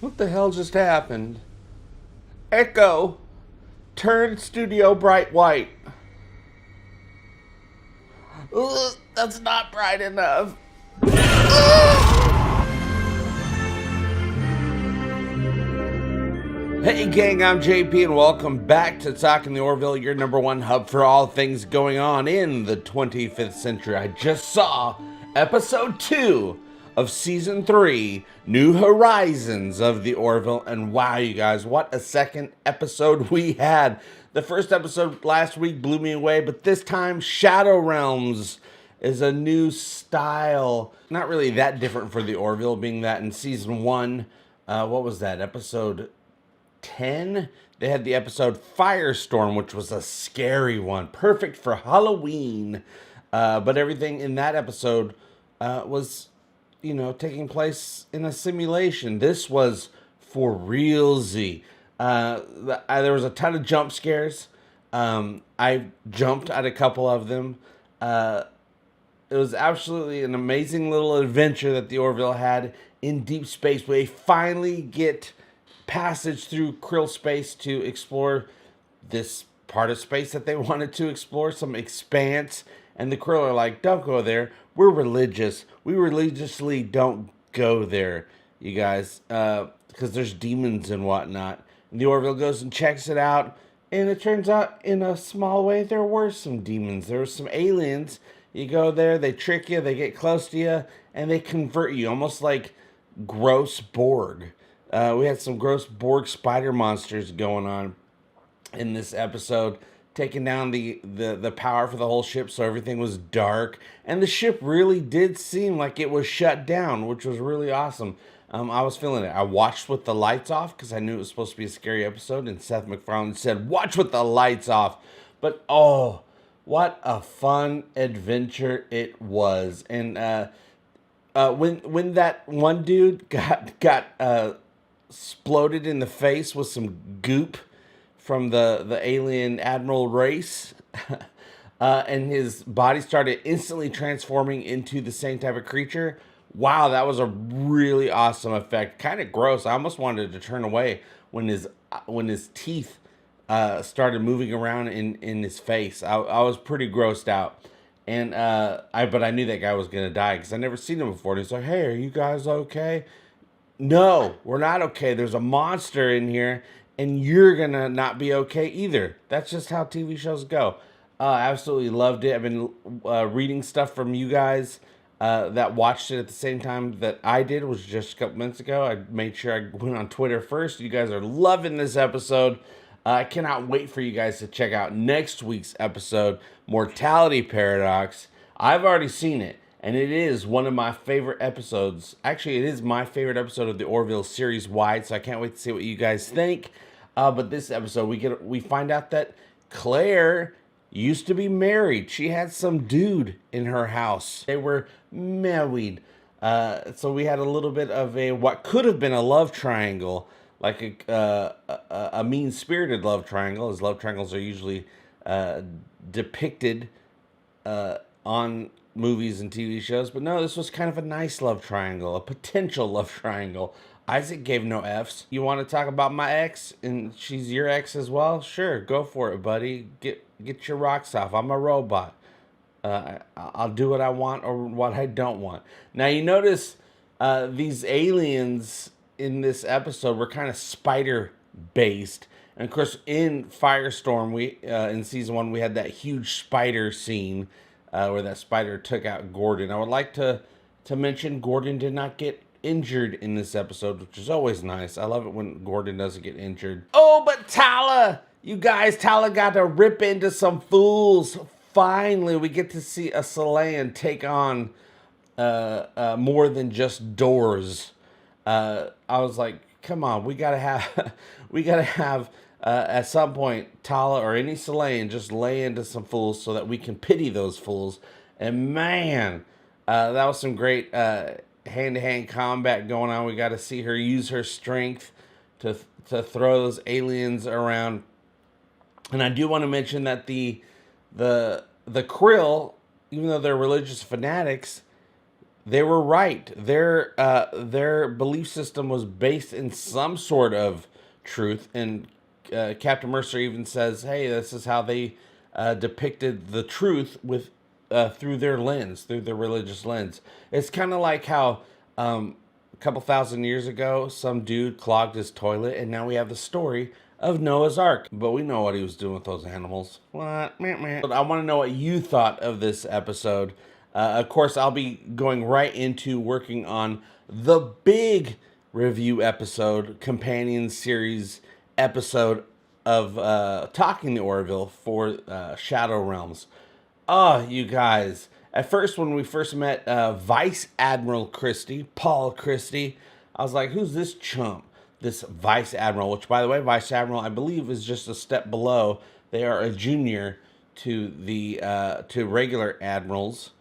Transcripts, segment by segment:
What the hell just happened? Echo, turn studio bright white. Ugh, that's not bright enough. Hey gang, I'm JP and welcome back to Talking the Orville, your number one hub for all things going on in the 25th century. I just saw episode 2 of season 3, New Horizons of the Orville, and wow, you guys, what a second episode we had. The first episode last week blew me away, but this time Shadow Realms is a new style. Not really that different for the Orville, being that in season 1, what was that, episode 10, they had the episode Firestorm, which was a scary one, perfect for Halloween. But everything in that episode was, taking place in a simulation. This was for realsy. There was a ton of jump scares. I jumped at a couple of them. It was absolutely an amazing little adventure that the Orville had in deep space. We finally get passage through Krill space to explore this part of space that they wanted to explore, some expanse. And the Krill are like, don't go there. We're religious. We religiously don't go there, you guys, because there's demons and whatnot. And the Orville goes and checks it out. And it turns out, in a small way, there were some demons. There were some aliens. You go there, they trick you, they get close to you, and they convert you, almost like gross Borg. We had some gross Borg spider monsters going on in this episode, taking down the power for the whole ship, so everything was dark. And the ship really did seem like it was shut down, which was really awesome. I was feeling it. I watched with the lights off because I knew it was supposed to be a scary episode, and Seth MacFarlane said, watch with the lights off. But, oh, what a fun adventure it was. And when that one dude got exploded in the face with some goop from the alien admiral race, and his body started instantly transforming into the same type of creature. Wow, that was a really awesome effect. Kind of gross. I almost wanted to turn away when his teeth started moving around in his face. I was pretty grossed out. And but I knew that guy was gonna die because I never seen him before. And he's like, "Hey, are you guys okay?" No, we're not okay. There's a monster in here, and you're gonna not be okay either. That's just how TV shows go. Absolutely loved it. I've been reading stuff from you guys that watched it at the same time that I did, was just a couple minutes ago. I made sure I went on Twitter first. You guys are loving this episode. I cannot wait for you guys to check out next week's episode, Mortality Paradox. I've already seen it, and it is one of my favorite episodes. Actually, it is my favorite episode of the Orville series wide, so I can't wait to see what you guys think. But this episode, we find out that Claire used to be married. She had some dude in her house. They were married. So we had a little bit of what could have been a love triangle, like a mean-spirited love triangle, as love triangles are usually depicted on movies and TV shows. But no, this was kind of a nice love triangle, a potential love triangle. Isaac gave no F's. You want to talk about my ex, and she's your ex as well? Sure, go for it, buddy. Get your rocks off. I'm a robot. I'll do what I want or what I don't want. Now, you notice these aliens in this episode were kind of spider-based. And, of course, in Firestorm, in Season 1, we had that huge spider scene where that spider took out Gordon. I would like to mention Gordon did not get injured in this episode, which is always nice. I love it when Gordon doesn't get injured. Oh, but Tala! You guys, Tala got to rip into some fools. Finally, we get to see a Selayan take on more than just doors. I was like, come on, we gotta have at some point Tala or any Selayan just lay into some fools so that we can pity those fools. And man, that was some great hand-to-hand combat going on. We got to see her use her strength to throw those aliens around. And I do want to mention that the Krill, even though they're religious fanatics, they were right. Their belief system was based in some sort of truth, and Captain Mercer even says, "Hey, this is how they depicted the truth with through their lens, through their religious lens." It's kind of like how a couple thousand years ago, some dude clogged his toilet, and now we have the story of Noah's Ark. But we know what he was doing with those animals. What? But I want to know what you thought of this episode. Of course, I'll be going right into working on the big review episode, companion series episode of Talking the Orville for Shadow Realms. Oh, you guys. At first, when we first met Vice Admiral Christie, Paul Christie, I was like, who's this chump? This Vice Admiral, which, by the way, Vice Admiral, I believe, is just a step below. They are a junior to the to regular admirals,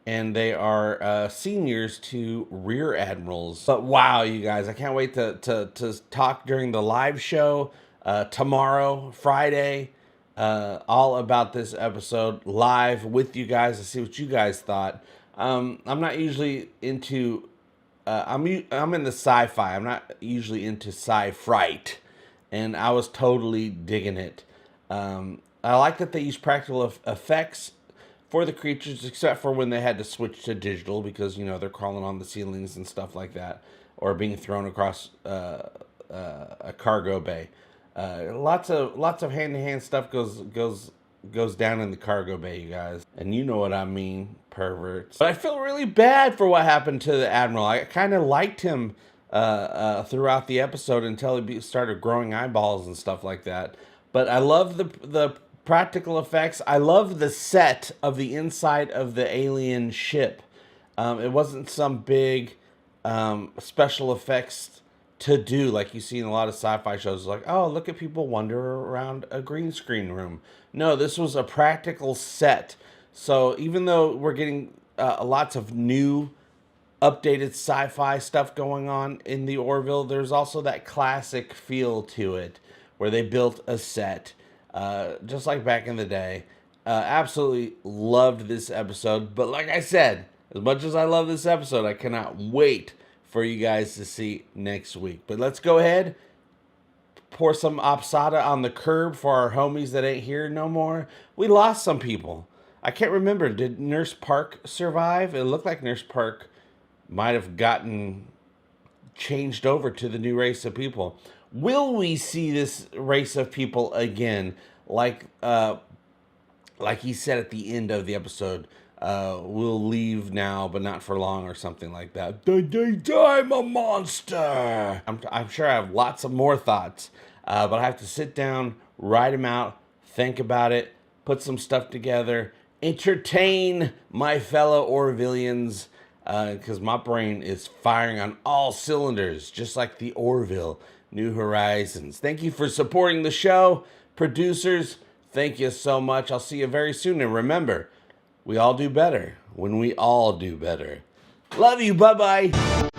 and they are seniors to rear admirals. But wow, you guys, I can't wait to talk during the live show tomorrow, Friday, all about this episode live with you guys to see what you guys thought. I'm not usually into I'm in the sci-fi. I'm not usually into sci-fright, and I was totally digging it. I like that they use practical effects for the creatures, except for when they had to switch to digital because, you know, they're crawling on the ceilings and stuff like that, or being thrown across a cargo bay. Lots of hand-to-hand stuff goes down in the cargo bay, you guys, and you know what I mean, perverts. But I feel really bad for what happened to the Admiral. I kind of liked him throughout the episode until he started growing eyeballs and stuff like that. But I love the practical effects. I love the set of the inside of the alien ship. It wasn't some big special effects to do like you see in a lot of sci-fi shows. Like, oh, look at people wander around a green screen room. No, this was a practical set. So even though we're getting lots of new updated sci-fi stuff going on in the Orville, there's also that classic feel to it where they built a set just like back in the day. Absolutely loved this episode. But like I said, as much as I love this episode, I cannot wait for you guys to see next week. But let's go ahead, pour some absada on the curb for our homies that ain't here no more. We lost some people. I can't remember. Did Nurse Park survive? It looked like Nurse Park might have gotten changed over to the new race of people. Will we see this race of people again? Like he said at the end of the episode, we'll leave now, but not for long, or something like that. I'm a monster. I'm sure I have lots of more thoughts, but I have to sit down, write them out, think about it, put some stuff together, entertain my fellow Orvillians, because my brain is firing on all cylinders, just like the Orville New Horizons. Thank you for supporting the show. Producers, thank you so much. I'll see you very soon. And remember, we all do better when we all do better. Love you. Bye-bye.